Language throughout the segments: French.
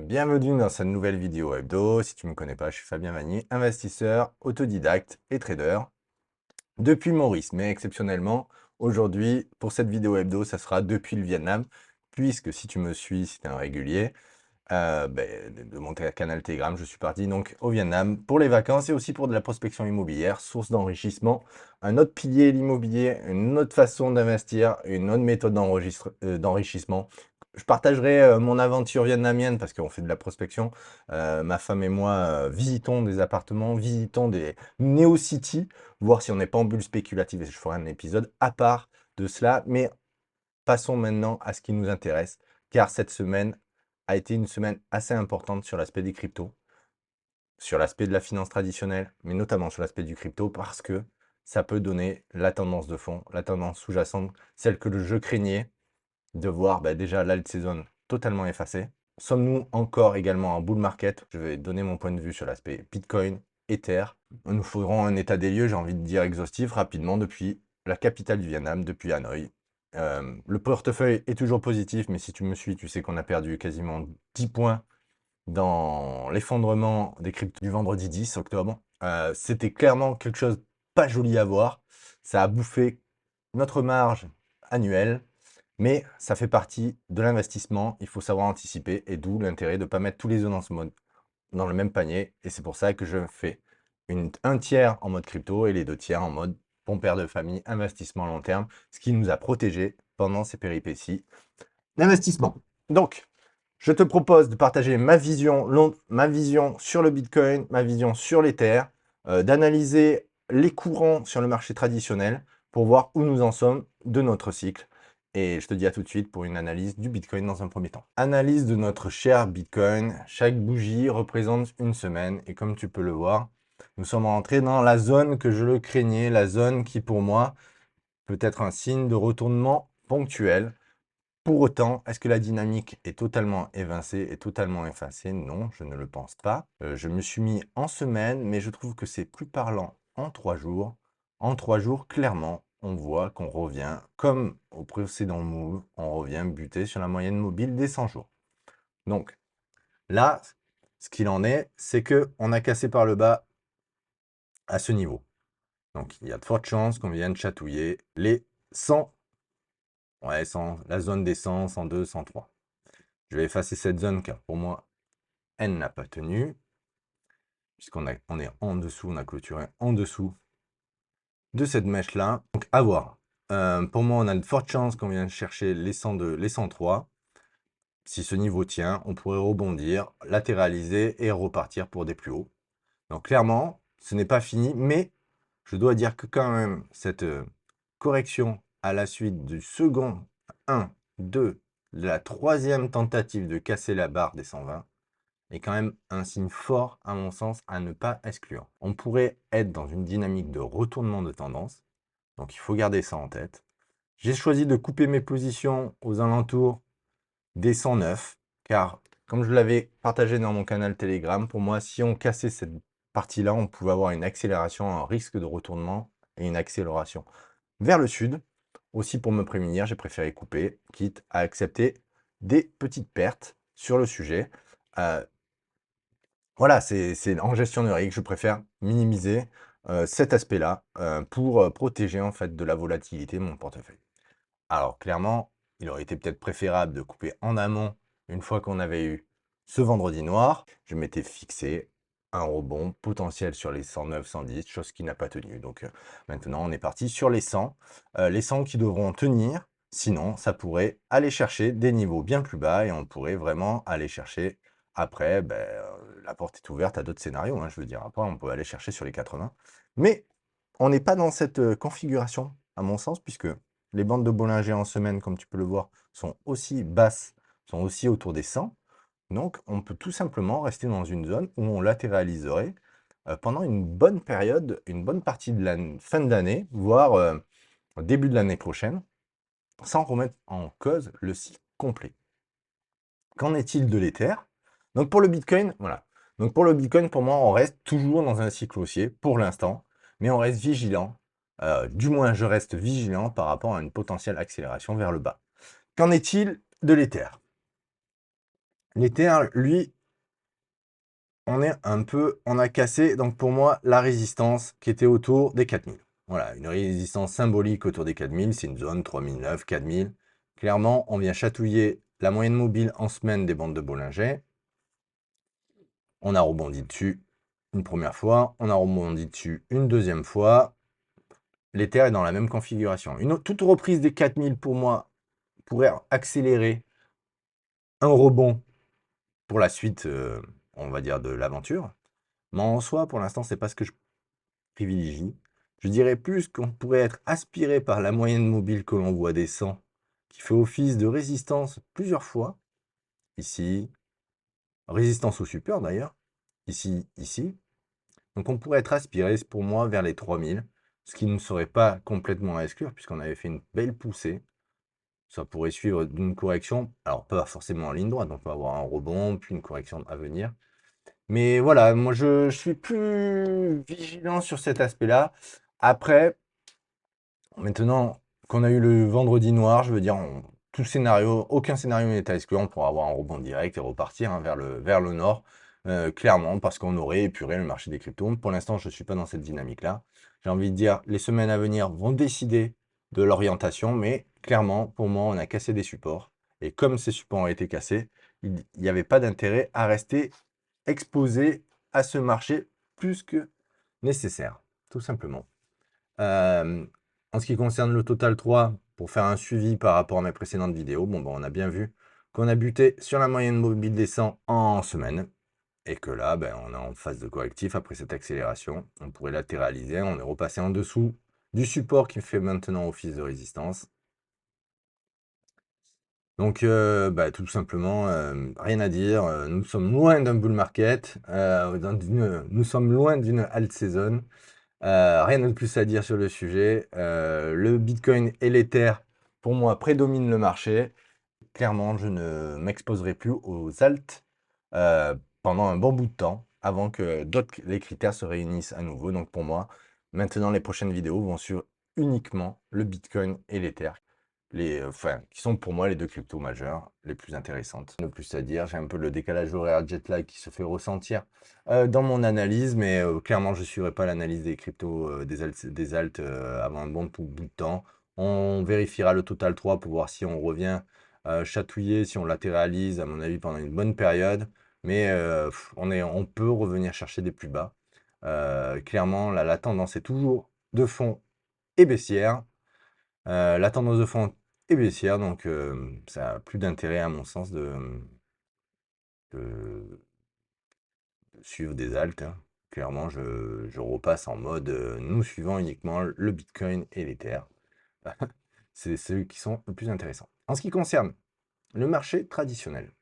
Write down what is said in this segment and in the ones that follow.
Bienvenue dans cette nouvelle vidéo hebdo. Si tu ne me connais pas, je suis Fabien Vanier, investisseur, autodidacte et trader depuis Maurice. Mais exceptionnellement, aujourd'hui, pour cette vidéo hebdo, ça sera depuis le Vietnam, puisque si tu me suis, si tu es un régulier, de mon canal Telegram, je suis parti donc au Vietnam pour les vacances et aussi pour de la prospection immobilière, source d'enrichissement, un autre pilier, l'immobilier, une autre façon d'investir, une autre méthode d'enrichissement. Je partagerai mon aventure vietnamienne parce qu'on fait de la prospection. Ma femme et moi visitons des appartements, visitons des néo-cities, voir si on n'est pas en bulle spéculative et je ferai un épisode à part de cela. Mais passons maintenant à ce qui nous intéresse, car cette semaine a été une semaine assez importante sur l'aspect des cryptos, sur l'aspect de la finance traditionnelle, mais notamment sur l'aspect du crypto, parce que ça peut donner la tendance de fond, la tendance sous-jacente, celle que je craignais de voir déjà l'alt saison totalement effacée. Sommes-nous encore également en bull market? Je vais donner mon point de vue sur l'aspect Bitcoin, Ether. Nous ferons un état des lieux, j'ai envie de dire exhaustif, rapidement, depuis la capitale du Vietnam, depuis Hanoï. Le portefeuille est toujours positif, mais si tu me suis, tu sais qu'on a perdu quasiment 10 points dans l'effondrement des cryptos du vendredi 10 octobre. C'était clairement quelque chose pas joli à voir. Ça a bouffé notre marge annuelle, mais ça fait partie de l'investissement. Il faut savoir anticiper et d'où l'intérêt de ne pas mettre tous les œufs dans le même panier. Et c'est pour ça que je fais un tiers en mode crypto et les 2 tiers en mode bon père de famille, investissement à long terme, ce qui nous a protégés pendant ces péripéties d'investissement. Donc, je te propose de partager ma vision sur le Bitcoin, ma vision sur l'Ether, d'analyser les courants sur le marché traditionnel pour voir où nous en sommes de notre cycle. Et je te dis à tout de suite pour une analyse du Bitcoin dans un premier temps. Analyse de notre cher Bitcoin. Chaque bougie représente une semaine et comme tu peux le voir, nous sommes rentrés dans la zone que je le craignais, la zone qui pour moi peut être un signe de retournement ponctuel. Pour autant, est-ce que la dynamique est totalement évincée et totalement effacée? Non, je ne le pense pas. Je me suis mis en semaine, mais je trouve que c'est plus parlant en 3 jours. En 3 jours, clairement, on voit qu'on revient, comme au précédent move, on revient buter sur la moyenne mobile des 100 jours. Donc là, ce qu'il en est, c'est qu'on a cassé par le bas à ce niveau. Donc il y a de fortes chances qu'on vienne chatouiller les 100, ouais, 100, la zone des 100, 102, 103. Je vais effacer cette zone car pour moi, elle n'a pas tenu. Puisqu'on est en dessous, on a clôturé en dessous de cette mèche-là. Donc à voir. Pour moi, on a de fortes chances qu'on vienne chercher les 102, les 103. Si ce niveau tient, on pourrait rebondir, latéraliser et repartir pour des plus hauts. Donc clairement, ce n'est pas fini, mais je dois dire que quand même, cette correction à la suite du second 1, 2, de la troisième tentative de casser la barre des 120, est quand même un signe fort, à mon sens, à ne pas exclure. On pourrait être dans une dynamique de retournement de tendance, donc il faut garder ça en tête. J'ai choisi de couper mes positions aux alentours des 109, car comme je l'avais partagé dans mon canal Telegram, pour moi, si on cassait cette partie-là, on pouvait avoir une accélération, un risque de retournement et une accélération vers le sud. Aussi pour me prémunir, j'ai préféré couper, quitte à accepter des petites pertes sur le sujet. Voilà, c'est en gestion de risque, je préfère minimiser cet aspect-là pour protéger en fait de la volatilité mon portefeuille. Alors clairement, il aurait été peut-être préférable de couper en amont une fois qu'on avait eu ce vendredi noir. Je m'étais fixé un rebond potentiel sur les 109, 110, chose qui n'a pas tenu. Donc maintenant, on est parti sur les 100 qui devront tenir. Sinon, ça pourrait aller chercher des niveaux bien plus bas et on pourrait vraiment aller chercher après, la porte est ouverte à d'autres scénarios, hein, je veux dire. Après, on peut aller chercher sur les 80. Mais on n'est pas dans cette configuration, à mon sens, puisque les bandes de Bollinger en semaine, comme tu peux le voir, sont aussi basses, sont aussi autour des 100. Donc, on peut tout simplement rester dans une zone où on latéraliserait pendant une bonne période, une bonne partie de la fin de l'année, voire au début de l'année prochaine, sans remettre en cause le cycle complet. Qu'en est-il de l'Ether? Donc pour le Bitcoin, voilà. Donc pour le Bitcoin, pour moi, on reste toujours dans un cycle haussier pour l'instant, mais on reste vigilant. Du moins, je reste vigilant par rapport à une potentielle accélération vers le bas. Qu'en est-il de l'Ether? L'Ether, lui, on a cassé, donc pour moi, la résistance qui était autour des 4000. Voilà, une résistance symbolique autour des 4000, c'est une zone 3009, 4000. Clairement, on vient chatouiller la moyenne mobile en semaine des bandes de Bollinger. On a rebondi dessus une première fois, on a rebondi dessus une deuxième fois. L'Ether est dans la même configuration. Toute reprise des 4000 pour moi pourrait accélérer un rebond pour la suite, on va dire, de l'aventure. Mais en soi, pour l'instant, c'est pas ce que je privilégie. Je dirais plus qu'on pourrait être aspiré par la moyenne mobile que l'on voit descendre, qui fait office de résistance plusieurs fois. Ici, résistance au support d'ailleurs. Ici, ici. Donc on pourrait être aspiré, pour moi, vers les 3000, ce qui ne serait pas complètement à exclure, puisqu'on avait fait une belle poussée. Ça pourrait suivre d'une correction, alors pas forcément en ligne droite, donc on va avoir un rebond, puis une correction à venir. Mais voilà, moi je suis plus vigilant sur cet aspect-là. Après, maintenant qu'on a eu le vendredi noir, je veux dire, tout scénario, aucun scénario n'est à exclure. On pourra avoir un rebond direct et repartir hein, vers le nord, clairement, parce qu'on aurait épuré le marché des cryptos. Pour l'instant, je ne suis pas dans cette dynamique-là. J'ai envie de dire, les semaines à venir vont décider de l'orientation, mais clairement, pour moi, on a cassé des supports. Et comme ces supports ont été cassés, il n'y avait pas d'intérêt à rester exposé à ce marché plus que nécessaire, tout simplement. En ce qui concerne le Total 3, pour faire un suivi par rapport à mes précédentes vidéos, bon, on a bien vu qu'on a buté sur la moyenne mobile des 100 en semaine. Et que là, on est en phase de correctif après cette accélération. On pourrait latéraliser, on est repassé en dessous du support qui fait maintenant office de résistance. Donc, tout simplement, rien à dire. Nous sommes loin d'un bull market, nous sommes loin d'une alt season. Rien de plus à dire sur le sujet. Le Bitcoin et l'Ether, pour moi, prédominent le marché. Clairement, je ne m'exposerai plus aux alts pendant un bon bout de temps avant que les critères se réunissent à nouveau. Donc pour moi, maintenant, les prochaines vidéos vont sur uniquement le Bitcoin et l'Ether. Qui sont pour moi les deux cryptos majeurs les plus intéressantes. De plus à dire, j'ai un peu le décalage horaire jet lag qui se fait ressentir dans mon analyse, mais clairement je ne suivrai pas l'analyse des cryptos, des alts avant un bon bout de temps. On vérifiera le total 3 pour voir si on revient chatouiller, si on latéralise, à mon avis, pendant une bonne période, mais on peut revenir chercher des plus bas. Clairement, la tendance est toujours de fond et baissière. La tendance de fond est baissière, donc ça a plus d'intérêt à mon sens de suivre des alts, hein. Clairement, je repasse en mode nous suivons uniquement le Bitcoin et l'Ether. C'est ceux qui sont le plus intéressants. En ce qui concerne le marché traditionnel,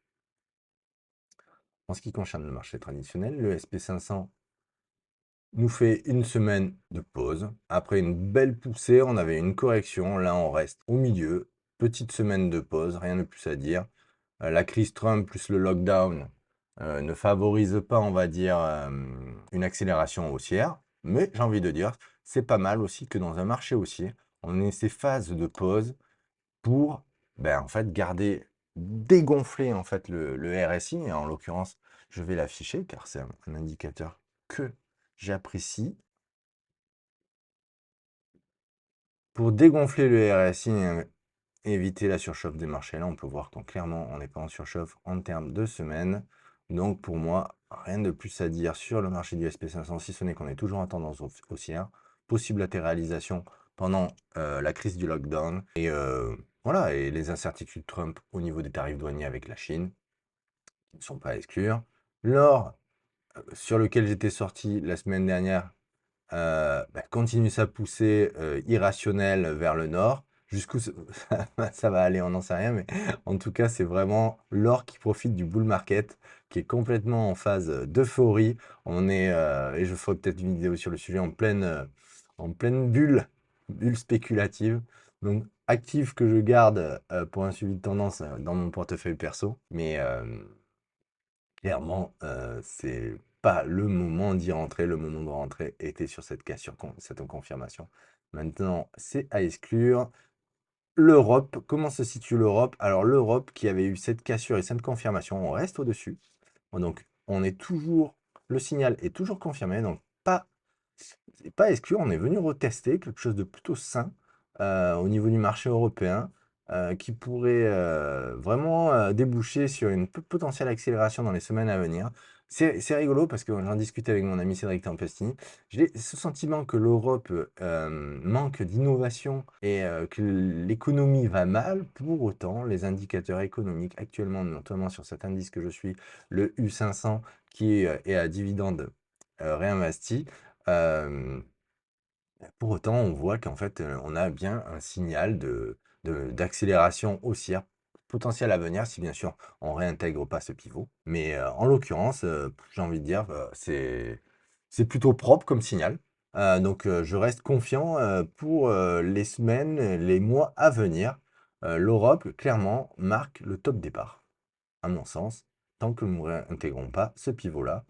le SP500 nous fait une semaine de pause. Après une belle poussée, on avait une correction. Là, on reste au milieu. Petite semaine de pause, rien de plus à dire. La crise Trump plus le lockdown ne favorise pas, on va dire, une accélération haussière. Mais j'ai envie de dire, c'est pas mal aussi que dans un marché haussier, on ait ces phases de pause pour en fait dégonfler en fait le RSI. Et en l'occurrence, je vais l'afficher car c'est un indicateur que j'apprécie. Pour dégonfler le RSI et éviter la surchauffe des marchés, là on peut voir qu'on clairement on n'est pas en surchauffe en termes de semaines. Donc pour moi, rien de plus à dire sur le marché du SP500, si ce n'est qu'on est toujours en tendance haussière. Possible latéralisation pendant la crise du lockdown. Et voilà, et les incertitudes Trump au niveau des tarifs douaniers avec la Chine, qui ne sont pas à exclure. L'or, sur lequel j'étais sorti la semaine dernière, continue sa poussée irrationnelle vers le nord. Jusqu'où ça va aller, on n'en sait rien, mais en tout cas, c'est vraiment l'or qui profite du bull market, qui est complètement en phase d'euphorie. On est, et je ferai peut-être une vidéo sur le sujet, en pleine bulle spéculative. Donc, actif que je garde pour un suivi de tendance dans mon portefeuille perso. Mais clairement, c'est pas le moment d'y rentrer. Le moment de rentrer était sur cette cassure, cette confirmation. Maintenant, c'est à exclure. L'Europe, comment se situe l'Europe? Alors l'Europe qui avait eu cette cassure et cette confirmation, on reste au-dessus. Donc on est toujours le signal est toujours confirmé, donc c'est pas exclu. On est venu retester quelque chose de plutôt sain au niveau du marché européen qui pourrait vraiment déboucher sur une potentielle accélération dans les semaines à venir. C'est rigolo parce que j'en discutais avec mon ami Cédric Tempestini. J'ai ce sentiment que l'Europe manque d'innovation et que l'économie va mal. Pour autant, les indicateurs économiques actuellement, notamment sur cet indice que je suis, le U500, qui est à dividende réinvesti, euh, pour autant, on voit qu'en fait, on a bien un signal d'accélération haussière potentielle à venir, si bien sûr on réintègre pas ce pivot. Mais en l'occurrence, j'ai envie de dire, c'est plutôt propre comme signal. Donc je reste confiant pour les semaines, les mois à venir. L'Europe, clairement, marque le top départ, à mon sens, tant que nous ne réintégrons pas ce pivot-là.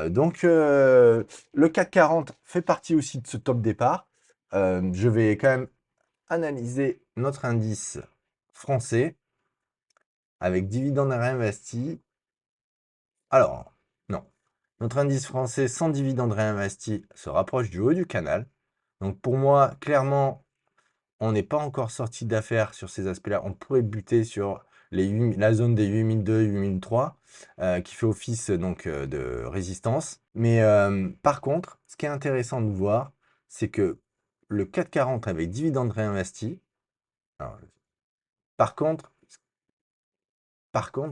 Donc, le CAC 40 fait partie aussi de ce top départ. Je vais quand même analyser notre indice français avec dividendes réinvestis. Alors, non. Notre indice français sans dividendes réinvestis se rapproche du haut du canal. Donc, pour moi, clairement, on n'est pas encore sorti d'affaires sur ces aspects-là. On pourrait buter sur la zone des 8002, 8003, qui fait office donc de résistance. Mais par contre, ce qui est intéressant de voir, c'est que le 440 avec dividendes réinvestis. Alors, par contre,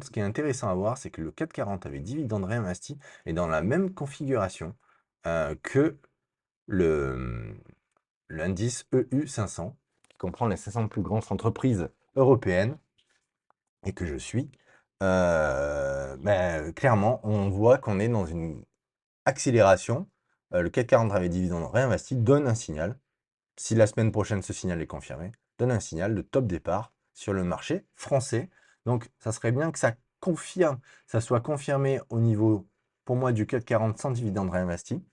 ce qui est intéressant à voir, c'est que le 440 avec dividendes réinvestis est dans la même configuration que le, l'indice EU500, qui comprend les 500 plus grandes entreprises européennes et que je suis. Clairement, on voit qu'on est dans une accélération. Le CAC 40 avec dividendes réinvestis donne un signal. Si la semaine prochaine ce signal est confirmé, donne un signal de top départ sur le marché français. Donc, ça serait bien que ça soit confirmé au niveau, pour moi, du CAC 40 sans dividendes réinvestis,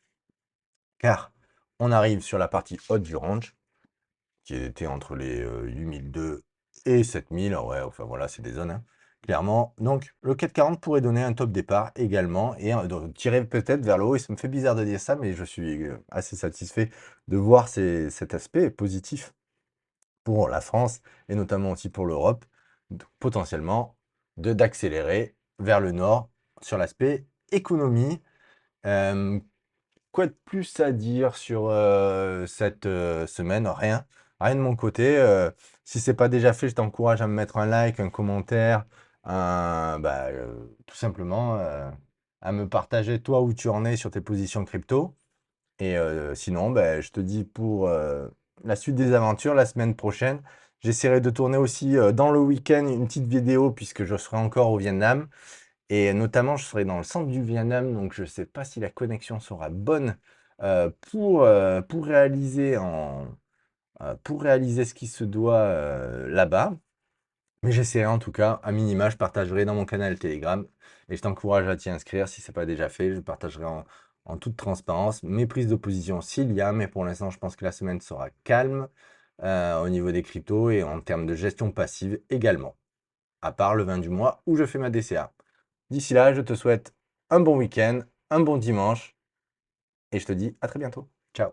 car on arrive sur la partie haute du range, qui était entre les 8002 et 7000. Ouais, enfin voilà, c'est des zones, hein, clairement. Donc, le 440 pourrait donner un top départ également et tirer peut-être vers le haut. Et ça me fait bizarre de dire ça, mais je suis assez satisfait de voir cet aspect positif pour la France et notamment aussi pour l'Europe, potentiellement d'accélérer vers le nord sur l'aspect économie. Euh, Quoi de plus à dire sur cette semaine? Rien. Rien de mon côté. Si c'est pas déjà fait, je t'encourage à me mettre un like, un commentaire, tout simplement à me partager toi où tu en es sur tes positions crypto. Et sinon, je te dis pour la suite des aventures la semaine prochaine. J'essaierai de tourner aussi dans le week-end une petite vidéo puisque je serai encore au Vietnam. Et notamment, je serai dans le centre du Vietnam, donc je ne sais pas si la connexion sera bonne pour réaliser ce qui se doit là-bas. Mais j'essaierai en tout cas, à minima, je partagerai dans mon canal Telegram et je t'encourage à t'y inscrire si ce n'est pas déjà fait. Je partagerai en toute transparence mes prises de position s'il y a, mais pour l'instant, je pense que la semaine sera calme au niveau des cryptos et en termes de gestion passive également, à part le 20 du mois où je fais ma DCA. D'ici là, je te souhaite un bon week-end, un bon dimanche et je te dis à très bientôt. Ciao.